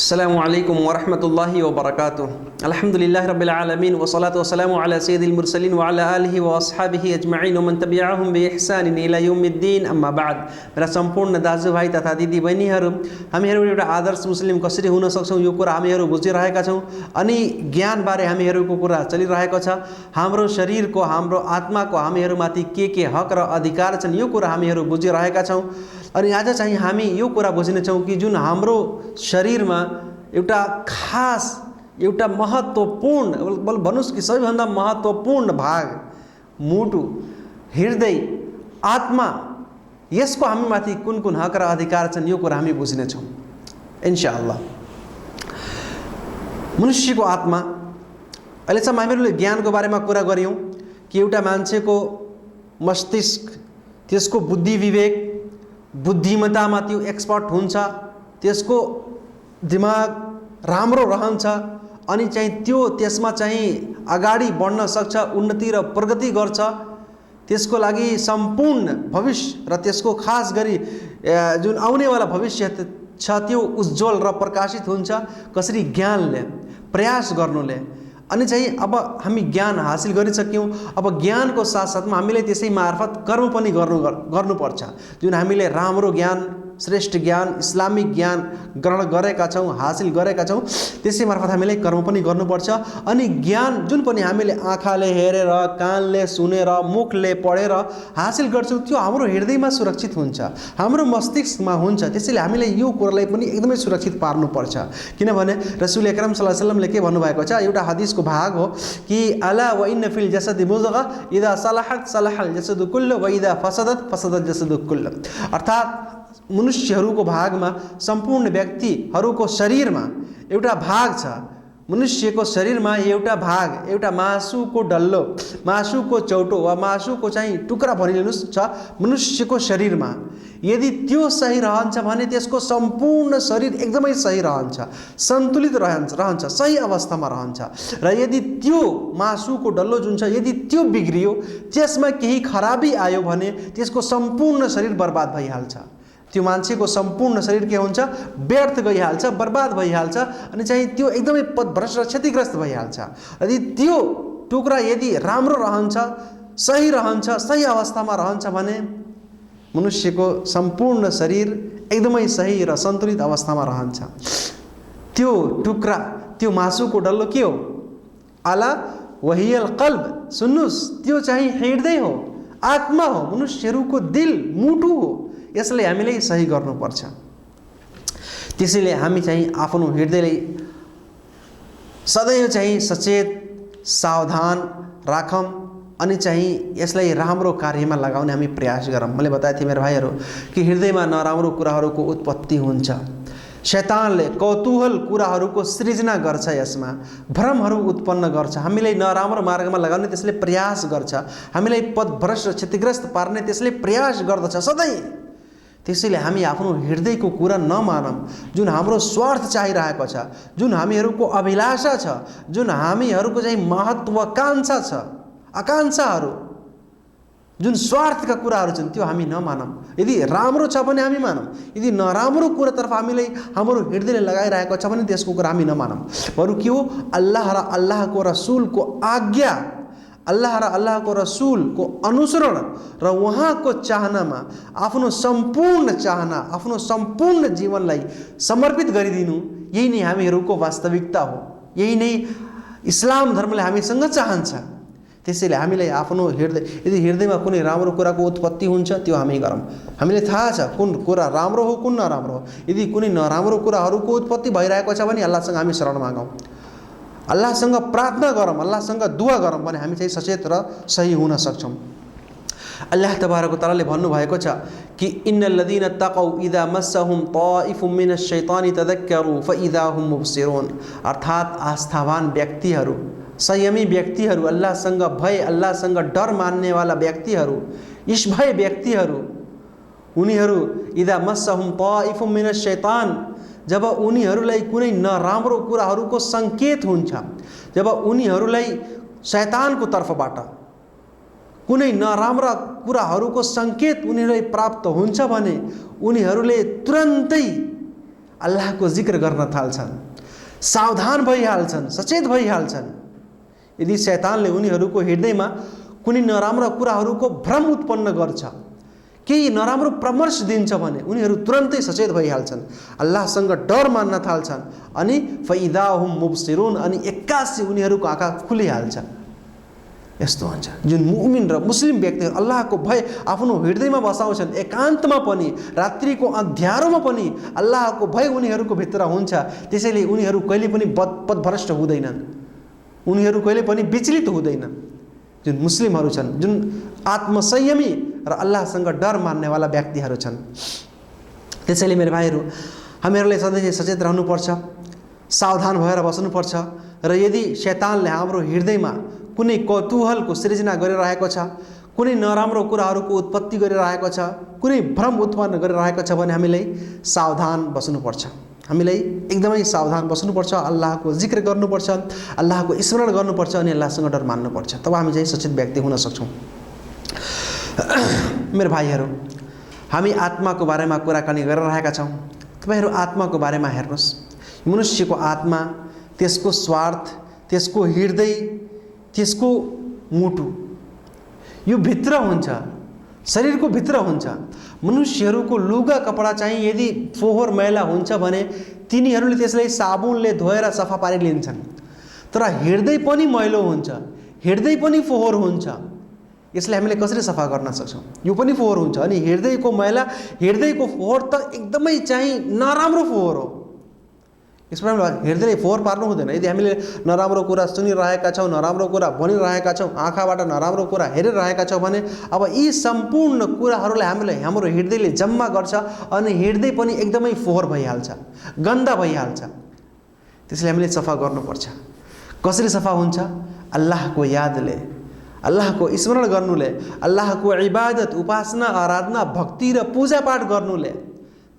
अस्सलामुअलैकुम वरहमतुल्लाहि वबरकातुहू। अल्हम्दुलिल्लाहि रब्बिल आलमीन वस्सलातु वस्सलामु अला सय्यिदिल मुरसलीन व अला आलिहि व अस्हाबिहि अजमईन व मन तबिअहुम बिइहसानिन इला यौमिद्दीन। अम्मा बाद, मेरा सम्पूर्ण दाजुभाइ तथा दिदी बहिनीहरू, हामीहरू एउटा आदर्श मुस्लिम कसरी हुन सक्छौँ यो कुरा हामीहरू बुझिरहेका छौँ। अनि ज्ञानबारे हामीहरूको कुरा चलिरहेको छ। हाम्रो शरीरको, हाम्रो आत्माको हामीहरूमाथि के हक र अधिकार छन् यो कुरा हामीहरू बुझिरहेका छौँ। अनि आज चाहिँ हामी यो कुरा बुझ्नेछौँ कि जुन हाम्रो शरीरमा एउटा खास, एउटा महत्त्वपूर्ण, भन्नुस् कि सबैभन्दा महत्त्वपूर्ण भाग मुटु, हृदय, आत्मा, यसको हामीमाथि कुन कुन हक र अधिकार छन् यो कुरा हामी बुझ्नेछौँ इन्शाअल्लाह। मनुष्यको आत्मा, अहिलेसम्म हामीहरूले ज्ञानको बारेमा कुरा गऱ्यौँ कि एउटा मान्छेको मस्तिष्क, त्यसको बुद्धि विवेक, बुद्धिमत्तामा त्यो एक्सपर्ट हुन्छ, त्यसको दिमाग राम्रो रहन्छ अनि चाहिँ त्यसमा चाहिँ अगाडि बढ्न सक्छ, उन्नति र प्रगति गर्छ। त्यसको लागि सम्पूर्ण भविष्य र त्यसको खास गरी जुन आउनेवाला भविष्य छ त्यो उज्जवल र प्रकाशित हुन्छ कसरी ज्ञानले, प्रयास गर्नुले। अनि चाहिँ अब हामी ज्ञान हासिल गरिसक्यौँ, अब ज्ञानको साथसाथमा हामीले त्यसै मार्फत कर्म पनि गर्नुपर्छ। जुन हामीले राम्रो ज्ञान, श्रेष्ठ ज्ञान, इस्लामिक ज्ञान ग्रहण गरेका छौँ, हासिल गरेका छौँ, त्यसै मार्फत हामीले कर्म पनि गर्नुपर्छ। अनि ज्ञान जुन पनि हामीले आँखाले हेरेर, कानले सुनेर, मुखले पढेर हासिल गर्छौँ त्यो हाम्रो हृदयमा सुरक्षित हुन्छ, हाम्रो मस्तिष्कमा हुन्छ। त्यसैले हामीले यो कुरालाई पनि एकदमै सुरक्षित पार्नुपर्छ। किनभने रसूल अकरम सल्लल्लाहु अलैहि वसल्लमले के भन्नुभएको छ, एउटा हदिसको भाग हो कि अला व इन्न फिल जसदि मुज़गा इदा सलहत सलहल जसदु कुल्लु व इदा फसदत फसदत जसदु कुल्लु। अर्थात् मनुष्यहरूको भागमा, सम्पूर्ण व्यक्तिहरूको शरीरमा एउटा भाग छ। मनुष्यको शरीरमा एउटा भाग, एउटा मासुको डल्लो, मासुको चौटो वा मासुको चाहिँ टुक्रा भनिलिनुहोस् छ मनुष्यको शरीरमा। यदि त्यो सही रहन्छ भने त्यसको सम्पूर्ण शरीर एकदमै सही रहन्छ, सन्तुलित रहन्छ, सही अवस्थामा रहन्छ। र यदि त्यो मासुको डल्लो जुन छ यदि त्यो बिग्रियो, त्यसमा केही खराबी आयो भने त्यसको सम्पूर्ण शरीर बर्बाद भइहाल्छ। त्यो मान्छेको सम्पूर्ण शरीर के हुन्छ, व्यर्थ गइहाल्छ, बर्बाद भइहाल्छ अनि चाहिँ त्यो एकदमै पदभ्रष्ट र क्षतिग्रस्त भइहाल्छ। यदि त्यो टुक्रा यदि राम्रो रहन्छ, सही रहन्छ, सही अवस्थामा रहन्छ भने मनुष्यको सम्पूर्ण शरीर एकदमै सही र सन्तुलित अवस्थामा रहन्छ। त्यो टुक्रा, त्यो मासुको डल्लो के हो, अला वहियल कल्ब, सुन्नुस्, त्यो चाहिँ हृदय हो, आत्मा हो, मनुष्यहरूको दिल, मुटु हो। यसलाई हामीले सही गर्नुपर्छ। त्यसैले हामी चाहिँ आफ्नो हृदयलाई सदैव चाहिँ सचेत, सावधान राखौँ अनि चाहिँ यसलाई राम्रो कार्यमा लगाउने हामी प्रयास गरौँ। मैले बताएको थिएँ मेरो भाइहरू कि हृदयमा नराम्रो कुराहरूको उत्पत्ति हुन्छ। शैतानले कौतूहल कुराहरूको सृजना गर्छ, यसमा भ्रमहरू उत्पन्न गर्छ, हामीलाई नराम्रो मार्गमा लगाउने त्यसले प्रयास गर्छ, हामीलाई पदभ्रष्ट र क्षतिग्रस्त पार्ने त्यसले प्रयास गर्दछ सधैँ। त्यसैले हामी आफ्नो हृदयको कुरा नमानौँ। जुन हाम्रो स्वार्थ चाहिरहेको छ, जुन हामीहरूको अभिलाषा छ, जुन हामीहरूको चाहिँ महत्त्वाकांक्षा छ, आकाङ्क्षाहरू, जुन स्वार्थका कुराहरू छन् त्यो हामी नमानौँ। यदि राम्रो छ भने हामी मानौँ, यदि नराम्रो कुरातर्फ हामीले हाम्रो हृदयले लगाइरहेको छ भने त्यसको कुरा हामी नमानौँ। बरु के हो, अल्लाह र अल्लाहको रसुलको आज्ञा, अल्लाह र अल्लाहको रसुलको अनुसरण र उहाँको चाहनामा आफ्नो सम्पूर्ण चाहना, आफ्नो सम्पूर्ण जीवनलाई समर्पित गरिदिनु, यही नै हामीहरूको वास्तविकता हो। यही नै इस्लाम धर्मले हामीसँग चाहन्छ। त्यसैले हामीलाई आफ्नो हृदय, यदि हृदयमा कुनै राम्रो कुराको उत्पत्ति हुन्छ त्यो हामी गरौँ। हामीलाई थाहा छ कुन कुरा राम्रो हो, कुन नराम्रो हो। यदि कुनै नराम्रो कुराहरूको उत्पत्ति भइरहेको छ भने अल्लाहसँग हामी शरण मागौँ, अल्लाहसँग प्रार्थना गरौँ, अल्लाहसँग दुआ गरौँ भने हामी चाहिँ सचेत र सही हुन सक्छौँ। अल्लाह तबारक व तआलाले भन्नुभएको छ कि इन्नल लदीना तक़ौ इदा मस्सहुम ताइफुम मिनश शैतानि तदक्करू फइदा हुम मुबसिरून। अर्थात् आस्थावान व्यक्तिहरू, संयमी व्यक्तिहरू, अल्लाहसँग भय, अल्लाहसँग डर मान्नेवाला व्यक्तिहरू, ईशभय व्यक्तिहरू, उनीहरू इदा मस्सहुम ताइफुम मिनश शैतान, जब उनीहरूलाई कुनै नराम्रो कुराहरूको सङ्केत हुन्छ, जब उनीहरूलाई शैतानको तर्फबाट कुनै नराम्रा कुराहरूको सङ्केत उनीहरूलाई प्राप्त हुन्छ भने उनीहरूले तुरन्तै अल्लाहको जिक्र गर्न थाल्छन्, सावधान भइहाल्छन्, सचेत भइहाल्छन्। यदि शैतानले उनीहरूको हृदयमा कुनै नराम्रा कुराहरूको भ्रम उत्पन्न गर्छ, केही नराम्रो परामर्श दिन्छ भने उनीहरू तुरन्तै सचेत भइहाल्छन्, अल्लाहसँग डर मान्न थाल्छन्। अनि फइदा हुम मुबसिरुन, अनि एक्कासी उनीहरूको आँखा खुलिहाल्छ। यस्तो हुन्छ। जुन मुमिन र मुस्लिम व्यक्तिहरू अल्लाहको भय आफ्नो हृदयमा बसाउँछन्, एकान्तमा पनि, रात्रिको अँध्यारोमा पनि अल्लाहको भय उनीहरूको भित्र हुन्छ, त्यसैले उनीहरू कहिले पनि पथभ्रष्ट हुँदैनन्, उनीहरू कहिले पनि विचलित हुँदैनन्। जुन मुस्लिमहरू छन्, जुन आत्मसंयमी र अल्लाहसँग डर मान्नेवाला व्यक्तिहरू छन्। त्यसैले मेरो भाइहरू, हामीहरूलाई सधैँ सचेत रहनुपर्छ, सावधान भएर बस्नुपर्छ। र यदि शैतानले हाम्रो हृदयमा कुनै कौतूहलको सृजना गरिरहेको छ, कुनै नराम्रो कुराहरूको उत्पत्ति गरिरहेको छ, कुनै भ्रम उत्पन्न गरिरहेको छ भने हामीलाई सावधान बस्नुपर्छ, हामीलाई एकदमै सावधान बस्नुपर्छ। अल्लाहको जिक्र गर्नुपर्छ, अल्लाहको स्मरण गर्नुपर्छ, अनि अल्लाहसँग डर मान्नुपर्छ। तब हामी चाहिँ सचेत व्यक्ति हुन सक्छौँ। मेरो भाइहरू, हामी आत्माको बारेमा कुराकानी गरिरहेका छौँ। तपाईँहरू आत्माको बारेमा हेर्नुहोस्। मनुष्यको आत्मा, त्यसको स्वार्थ, त्यसको हृदय, त्यसको मुटु, यो भित्र हुन्छ, शरीरको भित्र हुन्छ। मनुष्यहरूको लुगा कपडा चाहिँ यदि फोहोर मैला हुन्छ भने तिनीहरूले त्यसलाई साबुनले धोएर सफा पारिलिन्छन्। तर हृदय पनि मैलो हुन्छ, हृदय पनि फोहोर हुन्छ। यसलाई हामीले कसरी सफा गर्न सक्छौँ? यो पनि फोहोर हुन्छ। अनि हृदयको मैला, हृदयको फोहोर त एकदमै चाहिँ नराम्रो फोहोर हो। यसमा हृदयले फोहोर पार्नु हुँदैन। यदि हामीले नराम्रो कुरा सुनिरहेका छौँ, नराम्रो कुरा भनिरहेका छौँ, आँखाबाट नराम्रो कुरा हेरिरहेका छौँ भने अब यी सम्पूर्ण कुराहरूलाई हाम्रो हृदयले जम्मा गर्छ, अनि हृदय पनि एकदमै फोहोर भइहाल्छ, गन्दा भइहाल्छ। त्यसले हामीले सफा गर्नुपर्छ। कसरी सफा हुन्छ? अल्लाहको यादले, अल्लाहको स्मरण गर्नुले, अल्लाहको इबादत, उपासना, आराधना, भक्ति र पूजापाठ गर्नुले,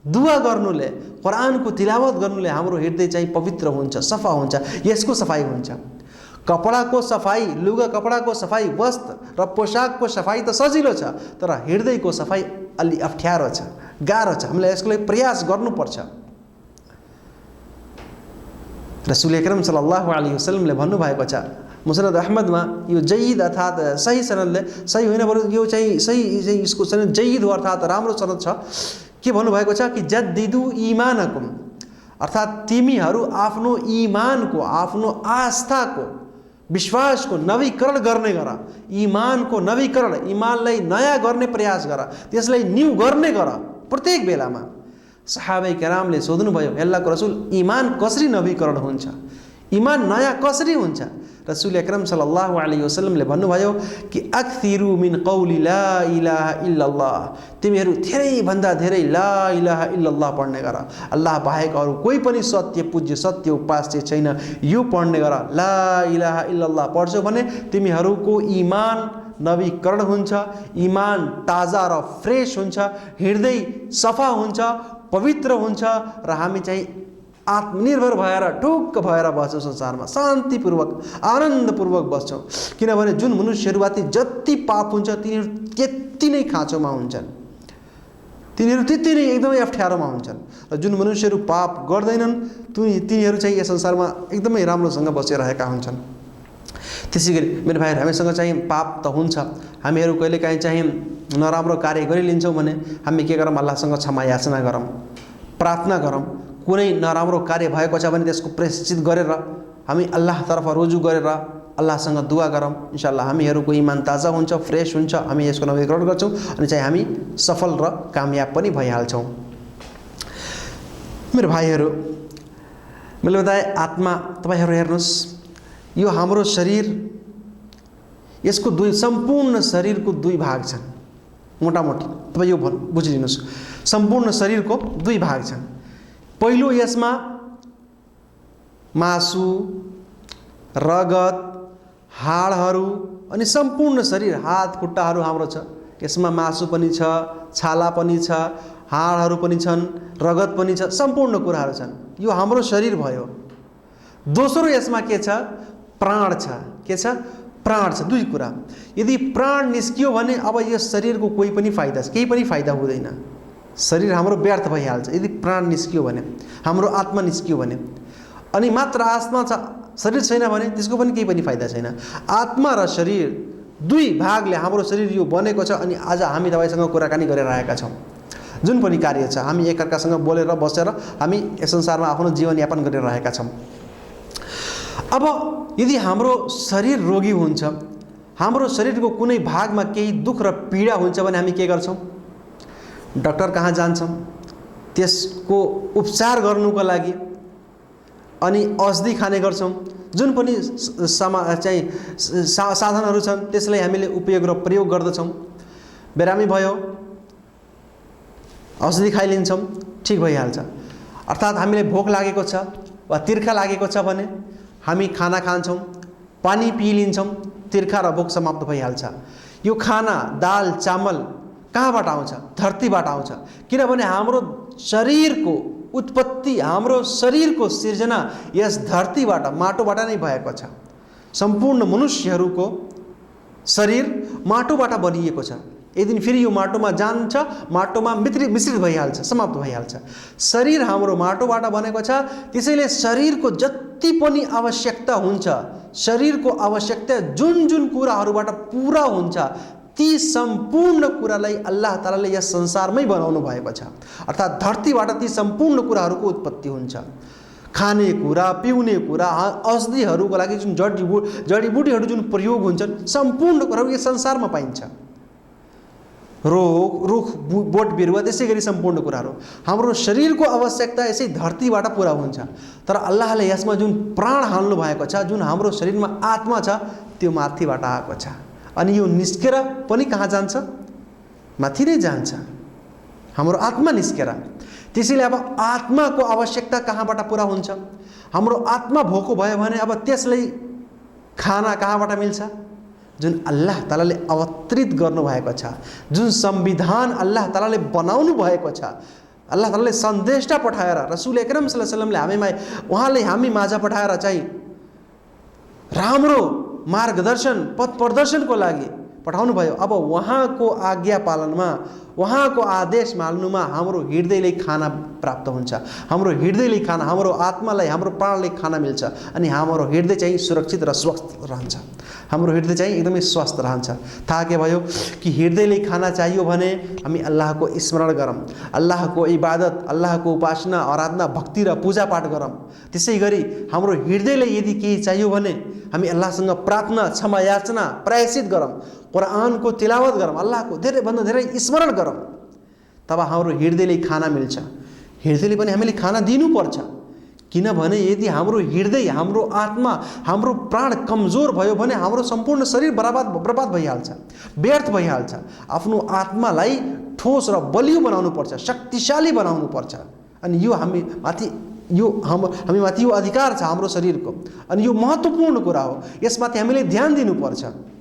दुआ गर्नुले, कुरानको तिलावत गर्नुले हाम्रो हृदय चाहिँ पवित्र हुन्छ, सफा हुन्छ। यसको सफाई हुन्छ। कपडाको सफाई, लुगा कपडाको सफाई, वस्त्र र पोशाकको सफाई त सजिलो छ, तर हृदयको सफाई अलि अप्ठ्यारो छ, गाह्रो छ। हामीले यसको लागि प्रयास गर्नुपर्छ। रसूल अकरम सल्लल्लाहु अलैहि वसल्लमले भन्नुभएको छ, मुसनद अहमदमा, यो जयीद अर्थात् सही सनदले, सही होइन बरु यो चाहिँ सही चाहिँ यसको सनद जयीद हो अर्थात् राम्रो सनद छ। के भन्नुभएको छ कि जद्दिदु ईमानकुम, अर्थात् तिमीहरू आफ्नो ईमानको, आफ्नो आस्थाको, विश्वासको नवीकरण गर्ने गर। ईमानको नवीकरण, ईमानलाई नयाँ गर्ने प्रयास गर, त्यसलाई न्यू गर्ने गर प्रत्येक बेलामा। सहाबे करामले सोध्नुभयो, अल्लाहको रसूल, ईमान कसरी नवीकरण हुन्छ? ईमान नयाँ कसरी हुन्छ? रसूल अकरम सल्लल्लाहु अलैहि वसल्लमले भन्नुभयो कि अक्सिरु मिन कौली ला इलाहा इल्लल्लाह, तिमीहरू धेरैभन्दा धेरै ला इलाहा इल्लल्लाह पढ्ने गर। अल्लाह बाहेक अरू कोही पनि सत्य पूज्य, सत्य उपास्य छैन, यो पढ्ने गर। ला इलाहा इल्लल्लाह पढ्छौ भने तिमीहरूको ईमान नवीकरण हुन्छ, ईमान ताजा र फ्रेस हुन्छ, हृदय सफा हुन्छ, पवित्र हुन्छ, र हामी चाहिँ आत्मनिर्भर भएर ढुक्क भएर बस्छौँ, संसारमा शान्तिपूर्वक, आनन्दपूर्वक बस्छौँ। किनभने जुन मनुष्यहरूमाथि जति पाप हुन्छ तिनीहरू त्यति नै खाँचोमा हुन्छन्, तिनीहरू त्यति नै एकदमै अप्ठ्यारोमा हुन्छन्। र जुन मनुष्यहरू पाप गर्दैनन् तिनीहरू चाहिँ यस संसारमा एकदमै राम्रोसँग बसिरहेका हुन्छन्। त्यसै गरी मेरो भाइहरू, हामीसँग चाहिँ पाप त हुन्छ, हामीहरू कहिलेकाहीँ चाहिँ नराम्रो कार्य गरिलिन्छौँ भने हामी के गरौँ? अल्लाहसँग क्षमा याचना गरौँ, प्रार्थना गरौँ। कुनै नराम्रो कार्य भएको छ भने त्यसको प्रायश्चित गरेर हामी अल्लाहतर्फ रुजु गरेर अल्लाहसँग दुआ गरौँ। इन्शाअल्लाह हामीहरूको इमान ताजा हुन्छ, फ्रेस हुन्छ, हामी यसको नवीकरण गर्छौँ, अनि चाहिँ हामी सफल र कामयाब पनि भइहाल्छौँ। मेरो भाइहरू, मैले बताएँ आत्मा, तपाईँहरू हेर्नुहोस्, यो हाम्रो शरीर, यसको सम्पूर्ण शरीरको दुई भाग छन् मोटामोटी। तपाईँ यो बुझिदिनुहोस्, सम्पूर्ण शरीरको दुई भाग छन्। पहिलो यसमा मासु, रगत, हाडहरू अनि सम्पूर्ण शरीर, हात खुट्टाहरू हाम्रो छ। यसमा मासु पनि छ, छाला पनि छ, हाडहरू पनि छन्, रगत पनि छ, सम्पूर्ण कुराहरू छन्। यो हाम्रो शरीर भयो। दोस्रो यसमा के छ? प्राण छ। के छ? प्राण छ। दुई कुरा। यदि प्राण निस्कियो भने अब यस शरीरको केही पनि फाइदा हुँदैन। शरीर हाम्रो व्यर्थ भइहाल्छ। यदि प्राण निस्कियो भने, हाम्रो आत्मा निस्कियो भने, अनि मात्र आत्मा छ, शरीर छैन भने त्यसको पनि केही पनि फाइदा छैन। आत्मा र शरीर दुई भागले हाम्रो शरीर यो बनेको छ। अनि आज हामी तपाईसँग कुराकानी गरिरहेका छौँ। जुन पनि कार्य छ हामी एकअर्कासँग बोलेर बसेर हामी यस संसारमा आफ्नो जीवनयापन गरिरहेका छौँ। अब यदि हाम्रो शरीर रोगी हुन्छ, हाम्रो शरीरको कुनै भागमा केही दुःख र पीडा हुन्छ भने हामी के गर्छौँ? डाक्टर कहाँ जान्छौँ, त्यसको उपचार गर्नुको लागि अनि औषधि खाने गर्छौँ। जुन पनि साधनहरू छन् त्यसलाई हामीले उपयोग र प्रयोग गर्दछौँ। बिरामी भयो, औषधि खाइलिन्छौँ, ठिक भइहाल्छ। अर्थात् हामीले भोक लागेको छ वा तिर्खा लागेको छ भने हामी खाना खान्छौँ, पानी पिइलिन्छौँ, तिर्खा र भोक समाप्त भइहाल्छ। यो खाना, दाल, चामल कहाँबाट आउँछ? धरतीबाट आउँछ। किनभने हाम्रो शरीरको उत्पत्ति, हाम्रो शरीरको सिर्जना यस धरतीबाट, माटोबाट नै भएको छ। सम्पूर्ण मनुष्यहरूको शरीर माटोबाट बनिएको छ। एक दिन फेरि यो माटोमा जान्छ, माटोमा मिश्रित भइहाल्छ, समाप्त भइहाल्छ। शरीर हाम्रो माटोबाट बनेको छ। त्यसैले शरीरको जति पनि आवश्यकता हुन्छ, शरीरको आवश्यकता जुन जुन कुराहरूबाट पुरा हुन्छ, ती सम्पूर्ण कुरालाई अल्लाह तालाले यस संसारमै बनाउनु भएको छ। अर्थात् धरतीबाट ती सम्पूर्ण कुराहरूको उत्पत्ति हुन्छ। खाने कुरा, पिउने कुरा, औषधिहरूको लागि जुन जडीबुटीहरू जुन प्रयोग हुन्छन्, सम्पूर्ण कुराहरू यस संसारमा पाइन्छ। रुख बोट बिरुवा, त्यसै गरी सम्पूर्ण कुराहरू। हाम्रो शरीरको आवश्यकता यसै धरतीबाट पुरा हुन्छ। तर अल्लाहले यसमा जुन प्राण हाल्नु भएको छ, जुन हाम्रो शरीरमा आत्मा छ, त्यो माथिबाट आएको छ। अनि यो निस्केर पनि कहाँ जान्छ? माथि नै जान्छ, हाम्रो आत्मा निस्केर। त्यसैले अब आत्माको आवश्यकता कहाँबाट पुरा हुन्छ? हाम्रो आत्मा भोको भयो भने अब त्यसलाई खाना कहाँबाट मिल्छ? जुन अल्लाह तालाले अवतरित गर्नुभएको छ, जुन संविधान अल्लाह तालाले बनाउनु भएको छ, अल्लाह तालाले सन्देशा पठाएर रसूल अकरम सल्लल्लाहु अलैहि वसल्लमले उहाँले हामी माझ पठाएर चाहिँ राम्रो मार्गदर्शन, पथ प्रदर्शनको लागि पठाउनु भयो। अब उहाँको आज्ञा पालनमा, उहाँको आदेश मान्नुमा हाम्रो हृदयले खाना प्राप्त हुन्छ। हाम्रो हृदयले खाना, हाम्रो आत्मालाई, हाम्रो प्राणले खाना मिल्छ। अनि हाम्रो हृदय चाहिँ सुरक्षित र स्वस्थ रहन्छ। हाम्रो हृदय चाहिँ एकदमै स्वस्थ रहन्छ। थाहा के भयो कि हृदयले खाना चाहियो भने हामी अल्लाहको स्मरण गरौँ, अल्लाहको इबादत, अल्लाहको उपासना, आराधना, भक्ति र पूजापाठ गरौँ। त्यसै गरी हाम्रो हृदयले यदि केही चाहियो भने हामी अल्लाहसँग प्रार्थना, क्षमा याचना, प्रायश्चित गरौँ, कुरानको तिलावत गरौँ, अल्लाहको धेरैभन्दा धेरै स्मरण गरौँ। तब हाम्रो हृदयले खाना मिल्छ। हृदयले पनि हामीले खाना दिनुपर्छ। किनभने यदि हाम्रो हृदय, हाम्रो आत्मा, हाम्रो प्राण कमजोर भयो भने हाम्रो सम्पूर्ण शरीर बर्बाद भइहाल्छ, व्यर्थ भइहाल्छ। आफ्नो आत्मालाई ठोस र बलियो बनाउनुपर्छ, शक्तिशाली बनाउनुपर्छ। अनि यो हामी माथि यो अधिकार छ हाम्रो शरीरको। अनि यो महत्त्वपूर्ण कुरा हो, यसमाथि हामीले ध्यान दिनुपर्छ।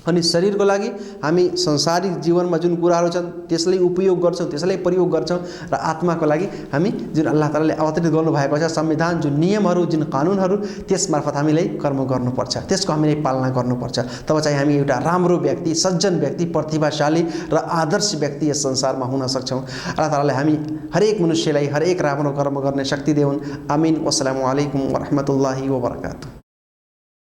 अनि शरीरको लागि हामी संसारिक जीवनमा जुन कुराहरू छन् त्यसलाई उपयोग गर्छौँ, त्यसलाई प्रयोग गर्छौँ। र आत्माको लागि हामी जुन अल्लाह तालाले अवतरित गर्नुभएको छ संविधान, जुन नियमहरू, जुन कानुनहरू, त्यसमार्फत हामीले कर्म गर्नुपर्छ, त्यसको हामीले पालना गर्नुपर्छ। तब चाहिँ हामी एउटा राम्रो व्यक्ति, सज्जन व्यक्ति, प्रतिभाशाली र आदर्श व्यक्ति यस संसारमा हुन सक्छौँ। अल्लाह तालाले हामी हरेक मनुष्यलाई हरेक राम्रो कर्म गर्ने शक्ति देऊन्। आमिन। वस्सलामु अलैकुम वरहमतुल्लाहि वबरकातुहू।